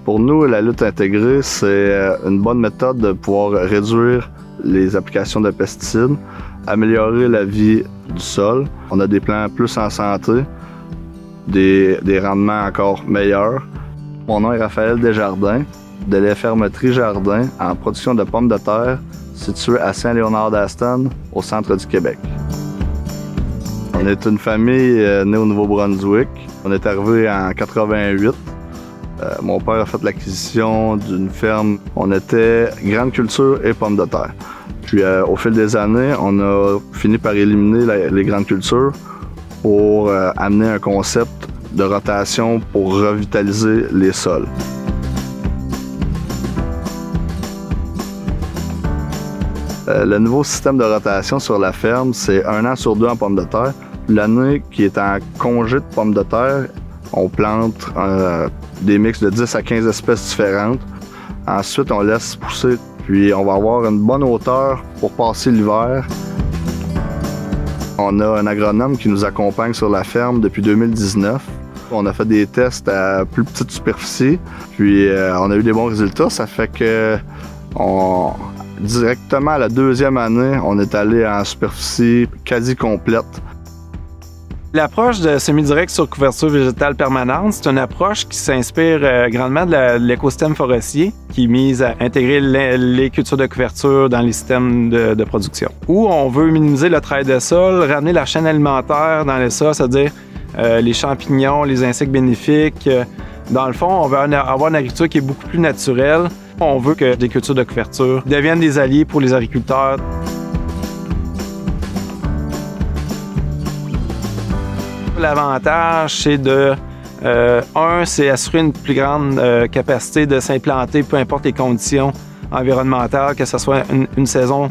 Pour nous, la lutte intégrée, c'est une bonne méthode de pouvoir réduire les applications de pesticides, améliorer la vie du sol. On a des plants plus en santé, des rendements encore meilleurs. Mon nom est Raphaël Desjardins, de la fermeterie Jardin en production de pommes de terre située à Saint-Léonard-d'Aston, au centre du Québec. On est une famille née au Nouveau-Brunswick. On est arrivé en 88. Mon père a fait l'acquisition d'une ferme. On était grande culture et pommes de terre. Puis au fil des années, on a fini par éliminer les grandes cultures pour amener un concept de rotation pour revitaliser les sols. Le nouveau système de rotation sur la ferme, c'est 1 an sur 2 en pommes de terre. L'année qui est en congé de pommes de terre, on plante des mix de 10 à 15 espèces différentes. Ensuite, on laisse pousser, puis on va avoir une bonne hauteur pour passer l'hiver. On a un agronome qui nous accompagne sur la ferme depuis 2019. On a fait des tests à plus petite superficie, puis on a eu des bons résultats. Ça fait que directement à la 2e année, on est allé en superficie quasi complète. L'approche de semi-direct sur couverture végétale permanente, c'est une approche qui s'inspire grandement de l'écosystème forestier, qui mise à intégrer les cultures de couverture dans les systèmes de production. Où on veut minimiser le travail de sol, ramener la chaîne alimentaire dans les sols, c'est-à-dire les champignons, les insectes bénéfiques. Dans le fond, on veut avoir une agriculture qui est beaucoup plus naturelle. On veut que des cultures de couverture deviennent des alliés pour les agriculteurs. L'avantage, c'est c'est assurer une plus grande capacité de s'implanter, peu importe les conditions environnementales, que ce soit une saison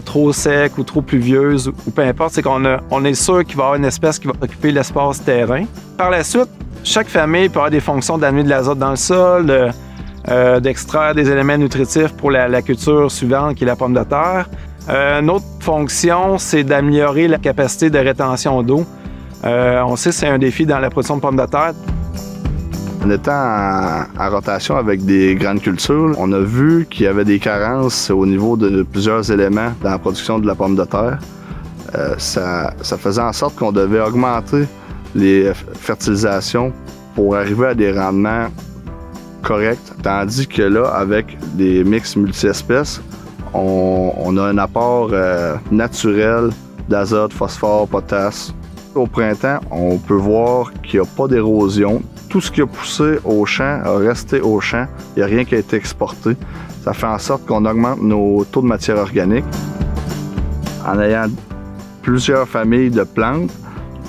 trop sec ou trop pluvieuse, ou peu importe, c'est qu'on est sûr qu'il va y avoir une espèce qui va occuper l'espace terrain. Par la suite, chaque famille peut avoir des fonctions d'amener de l'azote dans le sol, d'extraire des éléments nutritifs pour la culture suivante, qui est la pomme de terre. Une autre fonction, c'est d'améliorer la capacité de rétention d'eau. On sait que c'est un défi dans la production de pommes de terre. En étant en rotation avec des grandes cultures, on a vu qu'il y avait des carences au niveau de plusieurs éléments dans la production de la pomme de terre. Ça faisait en sorte qu'on devait augmenter les fertilisations pour arriver à des rendements corrects. Tandis que là, avec des mix multi-espèces, on a un apport naturel d'azote, phosphore, potasse. Au printemps, on peut voir qu'il n'y a pas d'érosion. Tout ce qui a poussé au champ a resté au champ. Il n'y a rien qui a été exporté. Ça fait en sorte qu'on augmente nos taux de matière organique. En ayant plusieurs familles de plantes,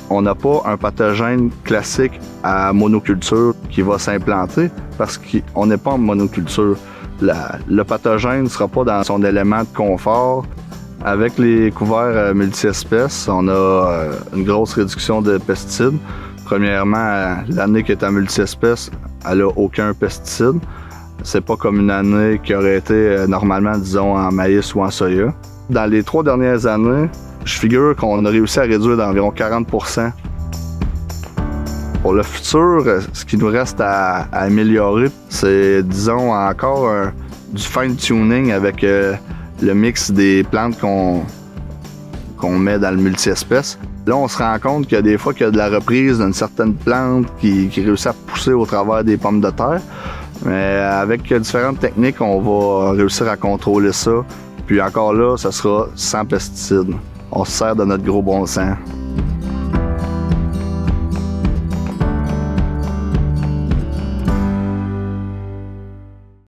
on n'a pas un pathogène classique à monoculture qui va s'implanter parce qu'on n'est pas en monoculture. Le pathogène ne sera pas dans son élément de confort. Avec les couverts multi-espèces, on a une grosse réduction de pesticides. Premièrement, l'année qui est en multi-espèces, elle n'a aucun pesticide. C'est pas comme une année qui aurait été normalement, disons, en maïs ou en soya. Dans les 3 dernières années, je figure qu'on a réussi à réduire d'environ 40%. Pour le futur, ce qui nous reste à améliorer, c'est, disons, encore du fine-tuning avec le mix des plantes qu'on met dans le multi-espèces. Là, on se rend compte qu'il y a des fois qu'il y a de la reprise d'une certaine plante qui réussit à pousser au travers des pommes de terre. Mais avec différentes techniques, on va réussir à contrôler ça. Puis encore là, ça sera sans pesticides. On se sert de notre gros bon sens.